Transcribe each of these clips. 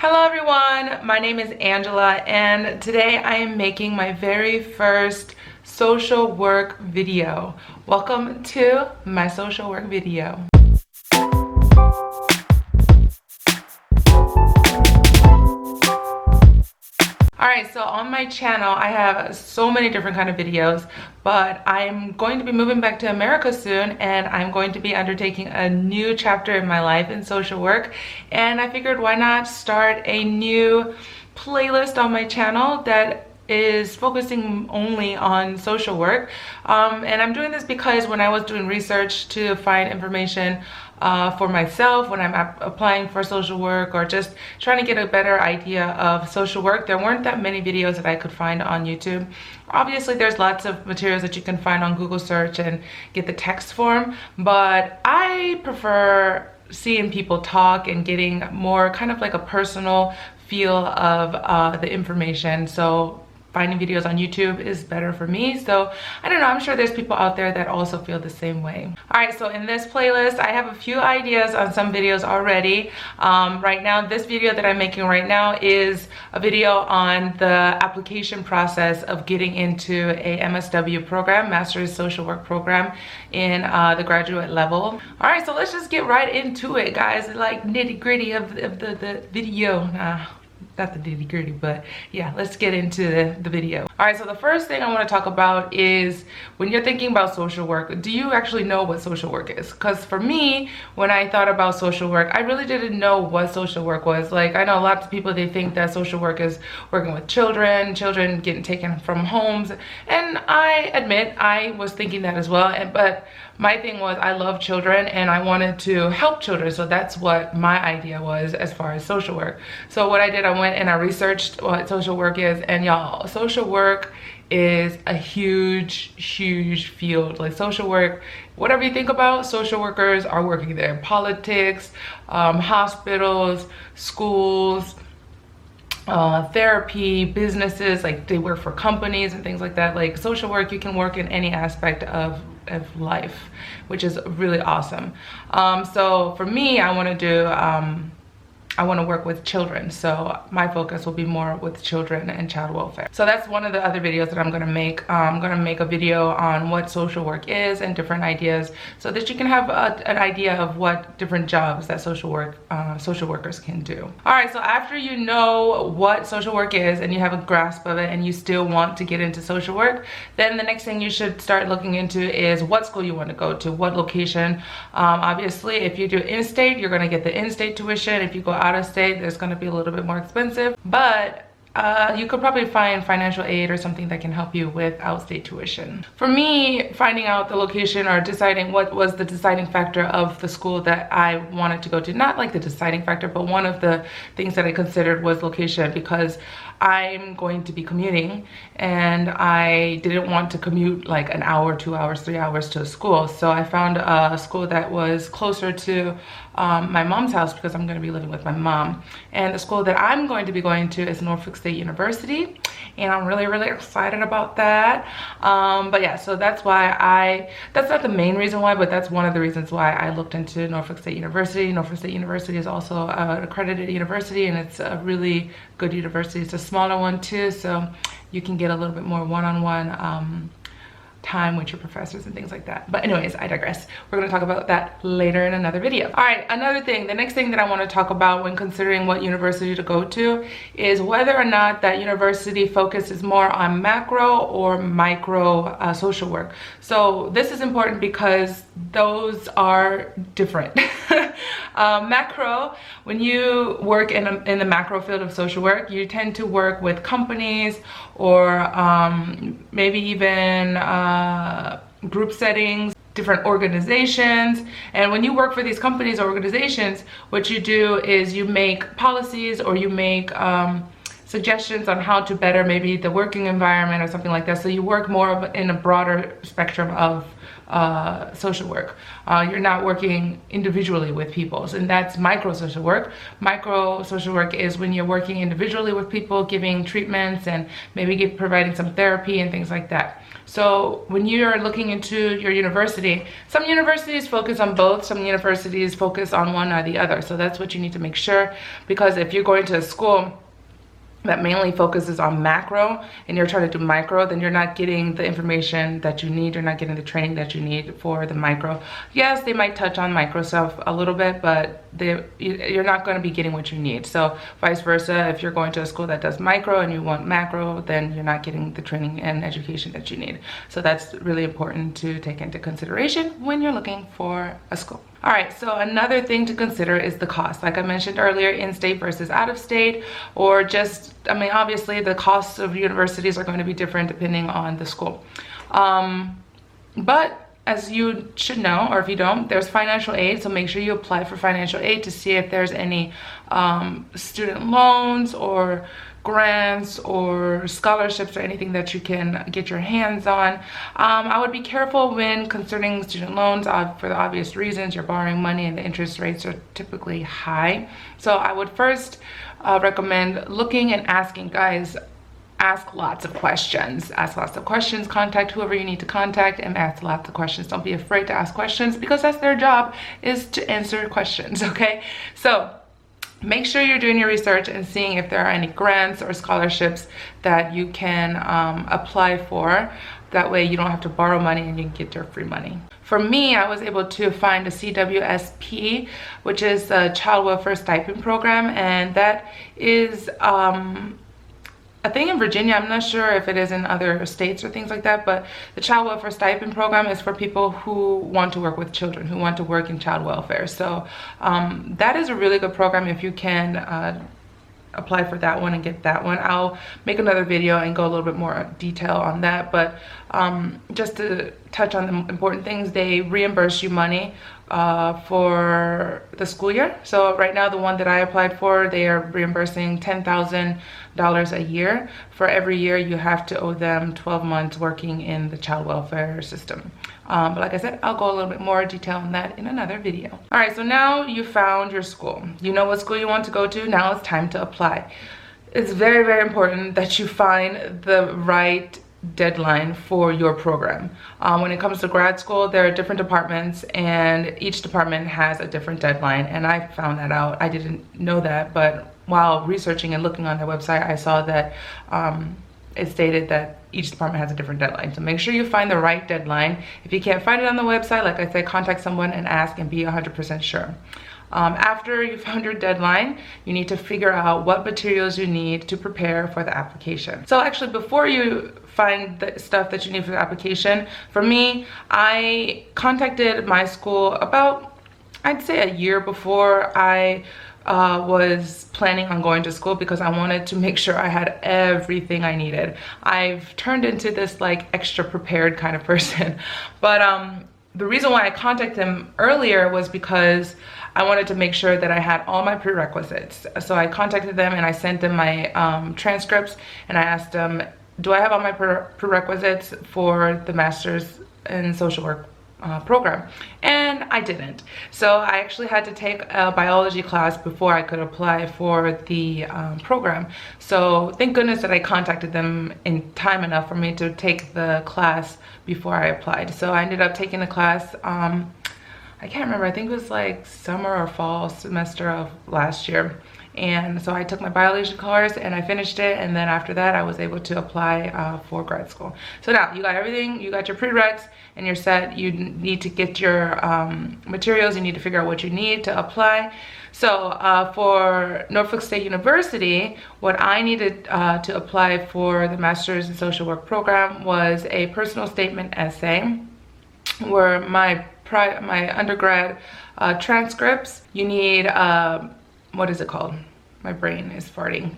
Hello everyone, my name is Angela and today I am making my very first social work video. Welcome to my social work video. Alright, so on my channel I have so many different kind of videos, but I'm going to be moving back to America soon and I'm going to be undertaking a new chapter in my life in social work, and I figured why not start a new playlist on my channel that is focusing only on social work. And I'm doing this because when I was doing research to find information for myself when I'm applying for social work or just trying to get a better idea of social work, there weren't that many videos that I could find on YouTube. Obviously there's lots of materials that you can find on Google search and get the text form, but I prefer seeing people talk and getting more kind of like a personal feel of the information. So finding videos on YouTube is better for me. So I don't know, I'm sure there's people out there that also feel the same way. All right, so in this playlist, I have a few ideas on some videos already. Right now, this video that I'm making right now is a video on the application process of getting into a MSW program, Master's Social Work program in the graduate level. All right, so let's just get right into it, guys. Like nitty gritty of the video. Not the nitty gritty, but yeah, let's get into the video. All right, so the first thing I want to talk about is when you're thinking about social work, do you actually know what social work is? Because for me, when I thought about social work, I really didn't know what social work was. Like, I know lots of people, they think that social work is working with children getting taken from homes, and I admit I was thinking that as well. But my thing was I love children and I wanted to help children, so that's what my idea was as far as social work. So what I did, I went and I researched what social work is, and y'all, social work is a huge field. Like social work, whatever you think about, social workers are working there in politics, hospitals, schools, therapy, businesses, like they work for companies and things like that. Like social work, you can work in any aspect of life, which is really awesome. So for me, I want to work with children, so my focus will be more with children and child welfare. So that's one of the other videos that I'm gonna make. I'm gonna make a video on what social work is and different ideas, so that you can have an idea of what different jobs that social workers can do. All right, so after you know what social work is and you have a grasp of it and you still want to get into social work, then the next thing you should start looking into is what school you want to go to, what location. Obviously, if you do in-state, you're gonna get the in-state tuition. If you go out of state, there's going to be a little bit more expensive, but you could probably find financial aid or something that can help you with out-state tuition. For me, finding out the location or deciding what was the deciding factor of the school that I wanted to go to, not like the deciding factor, but one of the things that I considered was location, because I'm going to be commuting and I didn't want to commute like an hour, 2 hours, 3 hours to a school. So I found a school that was closer to my mom's house, because I'm going to be living with my mom. And the school that I'm going to be going to is Norfolk State University, and I'm really excited about that. But yeah, so that's why that's not the main reason why, but that's one of the reasons why I looked into Norfolk State University. Norfolk State University is also an accredited university, and it's a really good university. It's a smaller one too, so you can get a little bit more one-on-one time with your professors and things like that. But anyways, I digress. We're going to talk about that later in another video. All right, another thing, the next thing that I want to talk about when considering what university to go to is whether or not that university focuses more on macro or micro social work. So this is important because those are different. Macro, when you work in the macro field of social work, you tend to work with companies or maybe even group settings, different organizations. And when you work for these companies or organizations, what you do is you make policies or you make suggestions on how to better maybe the working environment or something like that. So you work more in a broader spectrum of social work. You're not working individually with people, and that's micro social work. Micro social work is when you're working individually with people, giving treatments and maybe providing some therapy and things like that. So when you're looking into your university, some universities focus on both, some universities focus on one or the other. So that's what you need to make sure, because if you're going to a school that mainly focuses on macro and you're trying to do micro, then you're not getting the information that you need. You're not getting the training that you need for the micro. Yes, they might touch on micro stuff a little bit, but you're not going to be getting what you need. So vice versa, if you're going to a school that does micro and you want macro, then you're not getting the training and education that you need. So that's really important to take into consideration when you're looking for a school. All right, so another thing to consider is the cost. Like I mentioned earlier, in-state versus out-of-state, or just, I mean, obviously the costs of universities are going to be different depending on the school. But as you should know, or if you don't, there's financial aid, so make sure you apply for financial aid to see if there's any student loans or grants or scholarships or anything that you can get your hands on. I would be careful when concerning student loans for the obvious reasons. You're borrowing money and the interest rates are typically high. So I would first recommend looking and asking. Guys, ask lots of questions. Ask lots of questions. Contact whoever you need to contact and ask lots of questions. Don't be afraid to ask questions, because that's their job, is to answer questions, okay? So make sure you're doing your research and seeing if there are any grants or scholarships that you can apply for. That way you don't have to borrow money and you can get your free money. For me, I was able to find a CWSP, which is the Child Welfare Stipend Program, and that is a thing in Virginia. I'm not sure if it is in other states or things like that, but the Child Welfare Stipend Program is for people who want to work with children, who want to work in child welfare. So that is a really good program if you can apply for that one and get that one. I'll make another video and go a little bit more detail on that, but just to touch on the important things, they reimburse you money for the school year. So right now, the one that I applied for, they are reimbursing $10,000 a year. For every year, you have to owe them 12 months working in the child welfare system. But like I said, I'll go a little bit more detail on that in another video. All right, so now you found your school. You know what school you want to go to. Now it's time to apply. It's very, very important that you find the right deadline for your program. When it comes to grad school, there are different departments and each department has a different deadline, and I found that out. I didn't know that, but while researching and looking on their website, I saw that it stated that each department has a different deadline. So make sure you find the right deadline. If you can't find it on the website, like I said, contact someone and ask and be 100% sure. After you found your deadline, you need to figure out what materials you need to prepare for the application. So actually, before you find the stuff that you need for the application, for me, I contacted my school about, I'd say, a year before I was planning on going to school, because I wanted to make sure I had everything I needed. I've turned into this like extra prepared kind of person, but the reason why I contacted them earlier was because I wanted to make sure that I had all my prerequisites. So I contacted them and I sent them my transcripts, and I asked them, do I have all my prerequisites for the master's in social work program? And I didn't. So I actually had to take a biology class before I could apply for the program. So thank goodness that I contacted them in time enough for me to take the class before I applied. So I ended up taking the class, I can't remember, I think it was like summer or fall semester of last year. And so I took my biology course and I finished it, and then after that I was able to apply for grad school. So now you got everything, you got your prereqs and you're set. You need to get your materials, you need to figure out what you need to apply. So for Norfolk State University, what I needed to apply for the Master's in Social Work program was a personal statement essay, where my undergrad transcripts, you need what is it called? My brain is farting.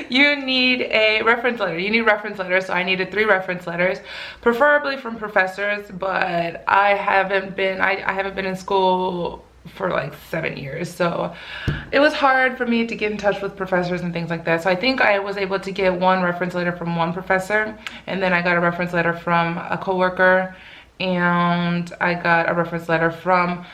You need a reference letter. You need reference letters. So I needed 3 reference letters, preferably from professors, but I haven't been in school for like 7 years. So it was hard for me to get in touch with professors and things like that. So I think I was able to get one reference letter from one professor, and then I got a reference letter from a coworker, and I got a reference letter from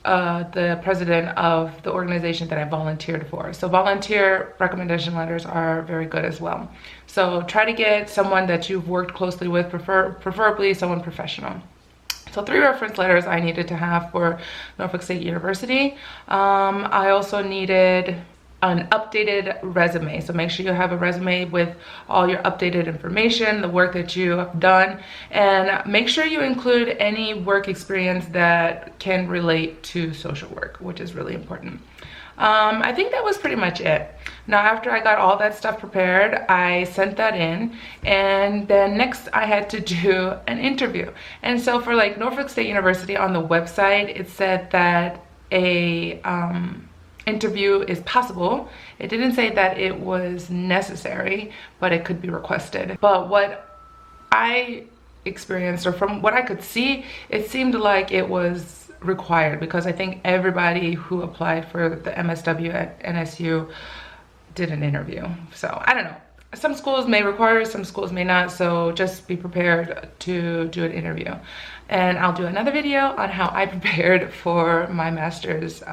the president of the organization that I volunteered for. So volunteer recommendation letters are very good as well. So try to get someone that you've worked closely with, preferably someone professional. So 3 reference letters I needed to have for Norfolk State University. I also needed an updated resume. So make sure you have a resume with all your updated information, the work that you have done, and make sure you include any work experience that can relate to social work, which is really important. I think that was pretty much it. Now, after I got all that stuff prepared, I sent that in, and then next I had to do an interview. And so for like Norfolk State University, on the website, it said that a interview is possible. It didn't say that it was necessary, but it could be requested. But what I experienced, or from what I could see, it seemed like it was required, because I think everybody who applied for the MSW at NSU did an interview. So I don't know. Some schools may require it, some schools may not, so just be prepared to do an interview. And I'll do another video on how I prepared for my master's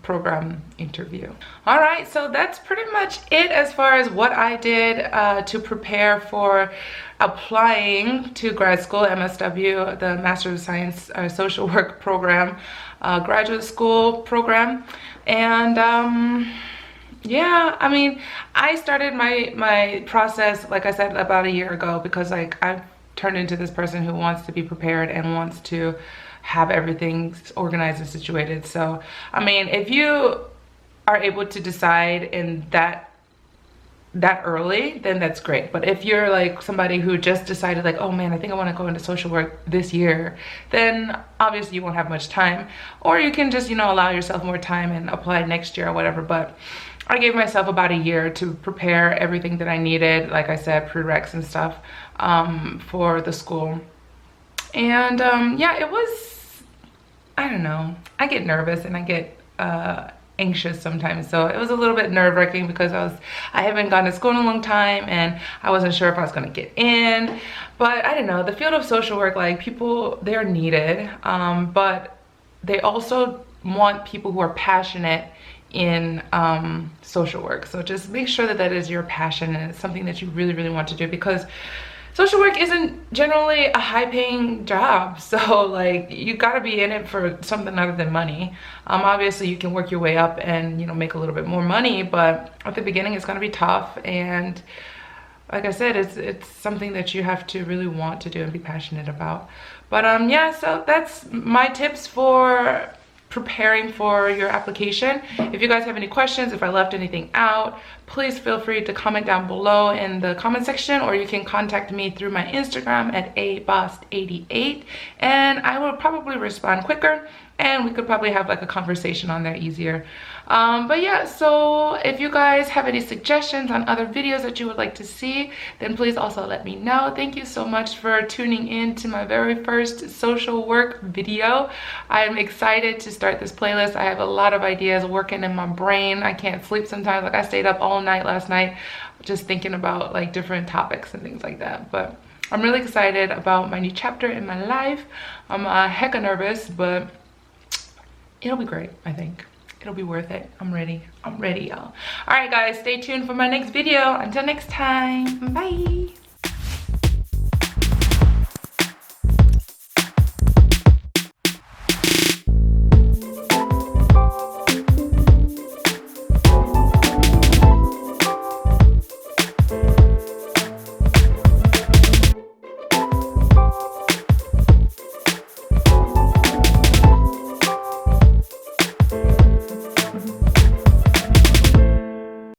program interview. All right, so that's pretty much it as far as what I did to prepare for applying to grad school, MSW, the Master of Science Social Work program, graduate school program. And yeah, I mean, I started my process, like I said, about a year ago, because like I've turned into this person who wants to be prepared and wants to have everything organized and situated. So, I mean, if you are able to decide in that early, then that's great. But if you're like somebody who just decided like, oh man, I think I want to go into social work this year, then obviously you won't have much time. Or you can just, you know, allow yourself more time and apply next year or whatever. But I gave myself about a year to prepare everything that I needed, like I said, prereqs and stuff, for the school. And yeah, it was, I don't know, I get nervous and I get anxious sometimes, so it was a little bit nerve-wracking, because I haven't gone to school in a long time, and I wasn't sure if I was going to get in. But I don't know, the field of social work, like, people, they're needed, but they also want people who are passionate in social work. So just make sure that that is your passion and it's something that you really, really want to do, because social work isn't generally a high-paying job. So like, you got to be in it for something other than money. Obviously you can work your way up and, you know, make a little bit more money, but at the beginning it's going to be tough. And like I said, it's something that you have to really want to do and be passionate about. But yeah, so that's my tips for preparing for your application. If you guys have any questions, if I left anything out, please feel free to comment down below in the comment section, or you can contact me through my Instagram at abost88, and I will probably respond quicker, and we could probably have like a conversation on there easier. But yeah, so if you guys have any suggestions on other videos that you would like to see, then please also let me know. Thank you so much for tuning in to my very first social work video. I'm excited to start this playlist. I have a lot of ideas working in my brain. I can't sleep sometimes. Like, I stayed up all night last night just thinking about like different topics and things like that. But I'm really excited about my new chapter in my life. I'm hecka nervous, but it'll be great, I think. It'll be worth it. I'm ready, y'all. All right, guys, stay tuned for my next video. Until next time, bye.